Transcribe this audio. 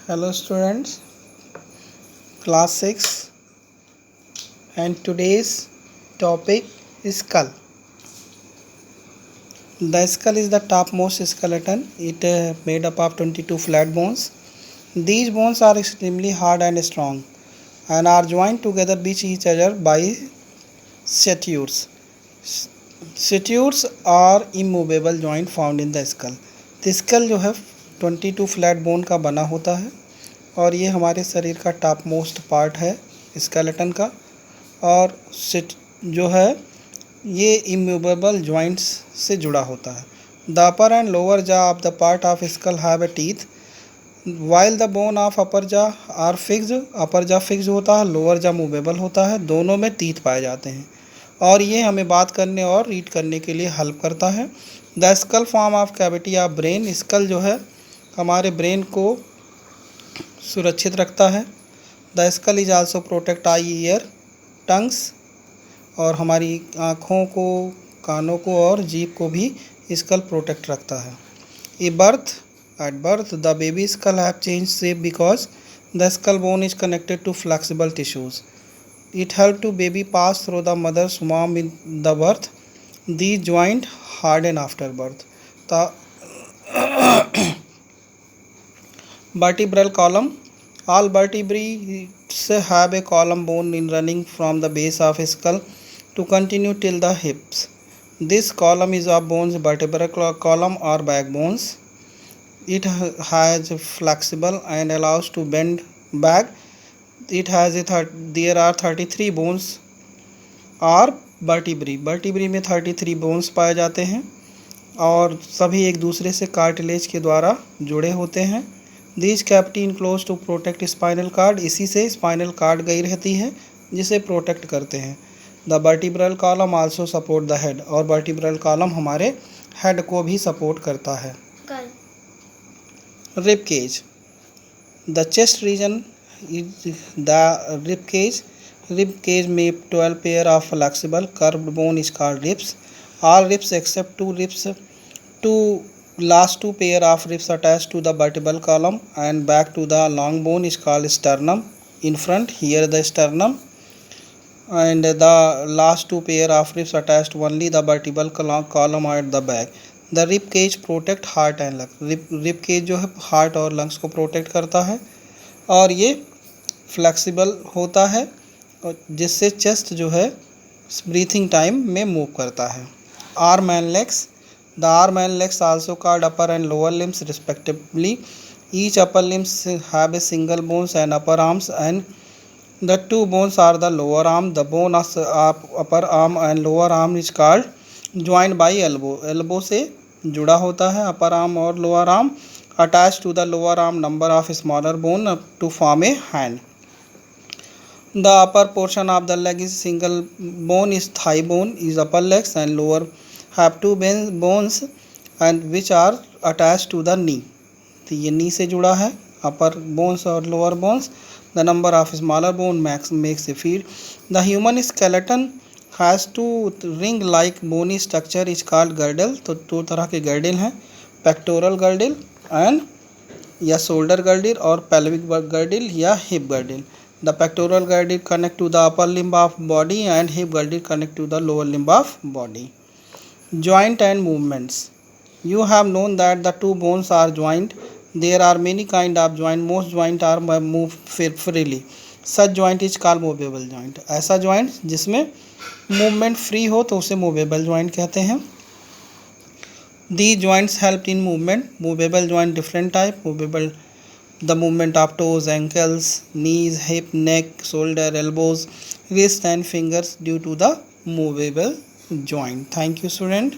Hello students, class 6, and today's topic is skull. The skull is the topmost skeleton. It made up of 22 flat bones. These bones are extremely hard and strong and are joined together with each other by sutures. Sutures are immovable joint found in the skull. The skull जो है 22 flat bone का बना होता है और ये हमारे शरीर का टॉप मोस्ट पार्ट है स्केलेटन का। और जो है ये इमूवेबल जॉइंट्स से जुड़ा होता है। द अपर एंड लोअर जा of the part of skull have a teeth while the bone of अपर जा आर फिक्स्ड। अपर जा फिक्स होता है, लोअर जा मूवेबल होता है, दोनों में टीथ पाए जाते हैं और ये हमें बात करने और रीड करने के लिए हेल्प करता है। The skull form of cavity of brain. Skull जो है हमारे ब्रेन को सुरक्षित रखता है। The skull is also protect eye ear tongues, और हमारी आँखों को, कानों को और जीभ को भी स्कल प्रोटेक्ट रखता है। At birth the baby skull have change shape because the skull bone is connected to flexible tissues. It helps to baby pass through the mother's womb in the birth. These joint harden after birth. The vertebral column. All vertebrates have a column bone in running from the base of skull to continue till the hips. This column is of bones, vertebral column or backbones. It has flexible and allows to bend back. It has there are 33 bones और vertebrae में 33 bones पाए जाते हैं और सभी एक दूसरे से कार्टिलेज के द्वारा जुड़े होते हैं। This cavity enclose to protect spinal cord. इसी से स्पाइनल कार्ड गई रहती है जिसे प्रोटेक्ट करते हैं. The vertebral column also support the head. और वर्टिब्रल कॉलम हमारे हेड को भी सपोर्ट करता है. Rib cage. The chest region the rib cage. Rib cage made 12 pair of flexible curved bone is called ribs. All ribs except two last two pair of ribs attached to the vertebral column and back to the long bone is called sternum. In front here the sternum and the last two pair of ribs attached only the vertebral column at the back. The rib cage protect heart and lungs. rib cage जो है heart और lungs को protect करता है और ये flexible होता है जिससे चेस्ट जो है ब्रीथिंग टाइम में मूव करता है. Arm and legs. The arm and legs also called upper and lower limbs respectively. Each upper limbs have a single bones and upper arms and the two bones are the lower arm. The bone of upper arm and lower arm is called joint by elbow. Elbow से जुड़ा होता है upper arm और lower arm. Attached to the lower arm number of smaller bone to form a hand. The upper portion of the leg is single bone is thigh bone is upper legs and lower have two bones and which are attached to the knee. तो ये knee से जुड़ा है upper bones और lower bones. The number of smaller bone makes a feet. The human skeleton has two ring like bony structure is called girdle. तो दो तरह के girdle हैं, pectoral girdle एंड या शोल्डर गर्डिल और पेल्विक गर्डिल या hip girdle. The pectoral girdle connect to the upper limb of body and hip girdle connect to the lower limb of body. Joint and movements. You have known that the two bones are joint. There are many kind of joint. Most joint are move freely. Such joint is called movable joint. ऐसा joint जिसमें movement free हो तो उसे movable joint कहते हैं. These joints help in movement. Movable joint different type. Movable the movement of toes, ankles, knees, hip, neck, shoulder, elbows, wrist and fingers due to the movable joint. Thank you student.